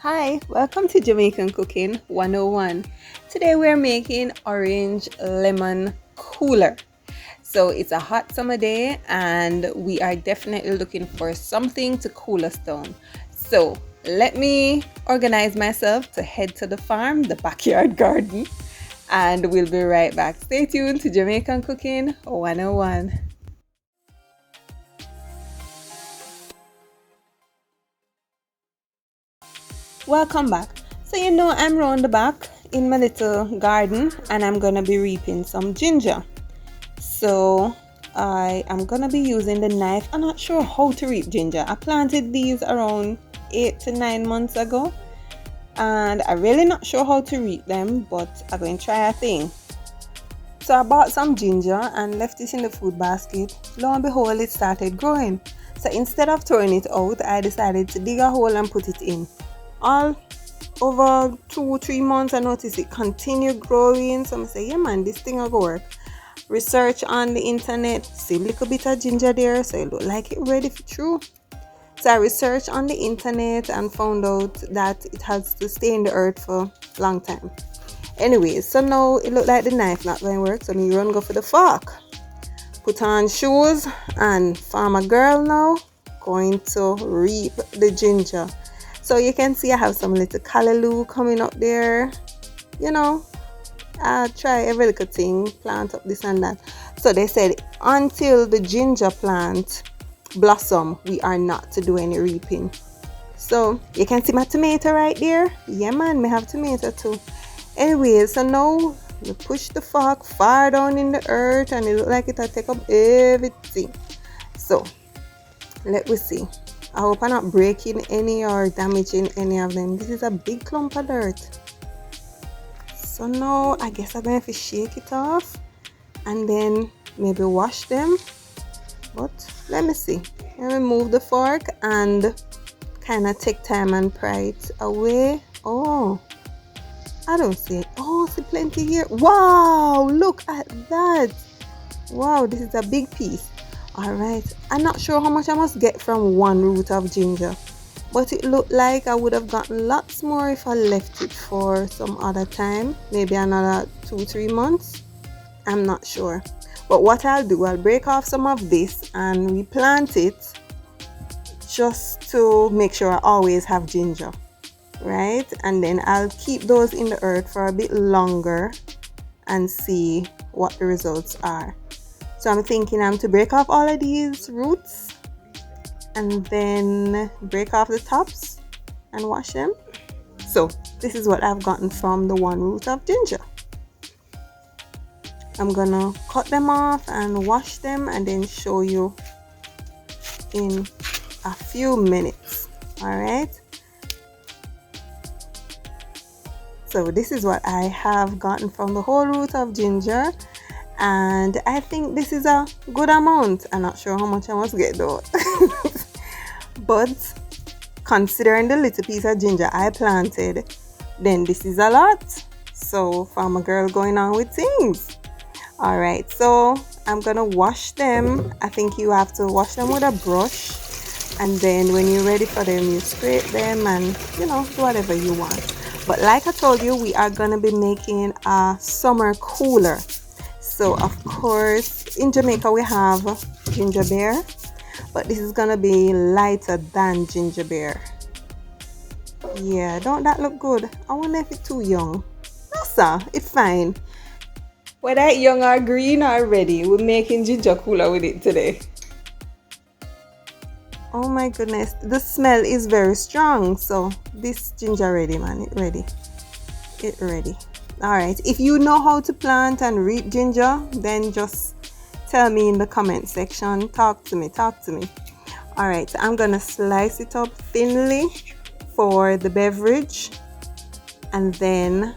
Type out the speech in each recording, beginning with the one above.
Hi, welcome to Jamaican Cooking 101. Today we're making orange lemon cooler. So it's a hot summer day and we are definitely looking for something to cool us down. So let me organize myself to head to the farm, the backyard garden, and we'll be right back. Stay tuned to Jamaican Cooking 101. Welcome back. So I'm round the back in my little garden and I'm gonna be reaping some ginger. So I am gonna be using the knife. I'm not sure how to reap ginger. I planted these around 8 to 9 months ago and I'm really not sure how to reap them, but I'm going to try a thing. So I bought some ginger and left it in the food basket. Lo and behold, it started growing. So instead of throwing it out, I decided to dig a hole and put it in. All over 2-3 months I noticed it continue growing, so I say, yeah man, this thing will go work. Research on the internet, see a little bit of ginger there, so it look like it ready for true. So I researched on the internet and found out that it has to stay in the earth for a long time. Anyways, so now it look like the knife not going to work, so me run go for the fork. Put on shoes and farmer girl now going to reap the ginger. So you can see I have some little callaloo coming up there. I try every little thing, plant up this and that. So they said until the ginger plant blossom, we are not to do any reaping. So you can see my tomato right there. Yeah man, me have tomato too. Anyways, so now you push the fork far down in the earth and it look like it'll take up everything. So let me see. I hope I'm not breaking any or damaging any of them. This is a big clump of dirt. So now I guess I'm going to shake it off and then maybe wash them. But let me see. I remove the fork and kind of take time and pry it away. Oh, I don't see it. Oh, see plenty here. Wow, look at that. Wow, this is a big piece. Alright, I'm not sure how much I must get from one root of ginger, but it looked like I would have gotten lots more if I left it for some other time, maybe another 2-3 months. I'm not sure, but what I'll do, I'll break off some of this and replant it just to make sure I always have ginger, right? And then I'll keep those in the earth for a bit longer and see what the results are. So I'm thinking I'm to break off all of these roots and then break off the tops and wash them. So this is what I've gotten from the one root of ginger. I'm gonna cut them off and wash them and then show you in a few minutes. All right. So this is what I have gotten from the whole root of ginger. And I think this is a good amount. I'm not sure how much I must get though. But considering the little piece of ginger I planted, then this is a lot. So farmer girl going on with things. Alright, so I'm gonna wash them. I think you have to wash them with a brush. And then when you're ready for them, you scrape them and do whatever you want. But like I told you, we are gonna be making a summer cooler. So of course in Jamaica we have ginger beer, but this is gonna be lighter than ginger beer. Yeah, don't that look good? I wonder if it's too young. No sir, it's fine. Whether it's young or green or ready, we're making ginger cooler with it today. Oh my goodness, the smell is very strong. So this ginger ready man, it ready. Alright, if you know how to plant and reap ginger, then just tell me in the comment section. Talk to me. Alright, so I'm gonna slice it up thinly for the beverage, and then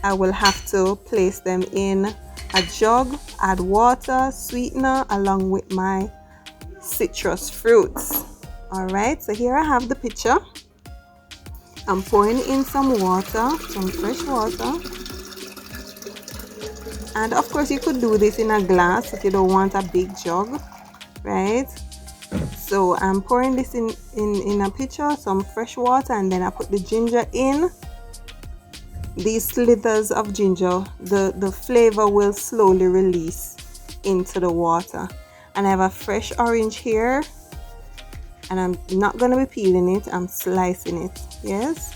I will have to place them in a jug, add water, sweetener along with my citrus fruits. Alright, so here I have the pitcher. I'm pouring in some water, some fresh water. And of course you could do this in a glass if you don't want a big jug, right? So I'm pouring this in a pitcher, some fresh water, and then I put the ginger in. These slithers of ginger, the flavor will slowly release into the water. And I have a fresh orange here, and I'm not gonna be peeling it, I'm slicing it. Yes,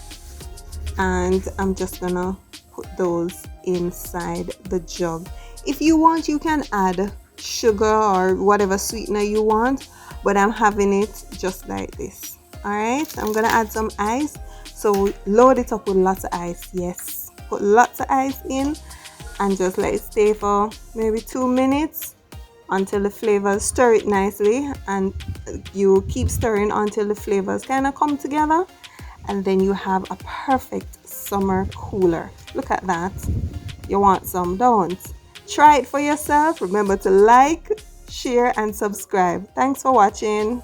and I'm just gonna put those inside the jug. If you want, you can add sugar or whatever sweetener you want, but I'm having it just like this. All right, I'm gonna add some ice, so load it up with lots of ice. Yes, put lots of ice in and just let it stay for maybe 2 minutes until the flavors, stir it nicely, and you keep stirring until the flavors kind of come together, and then you have a perfect summer cooler. Look at that. You want some, don't? Try it for yourself. Remember to like, share, and subscribe. Thanks for watching.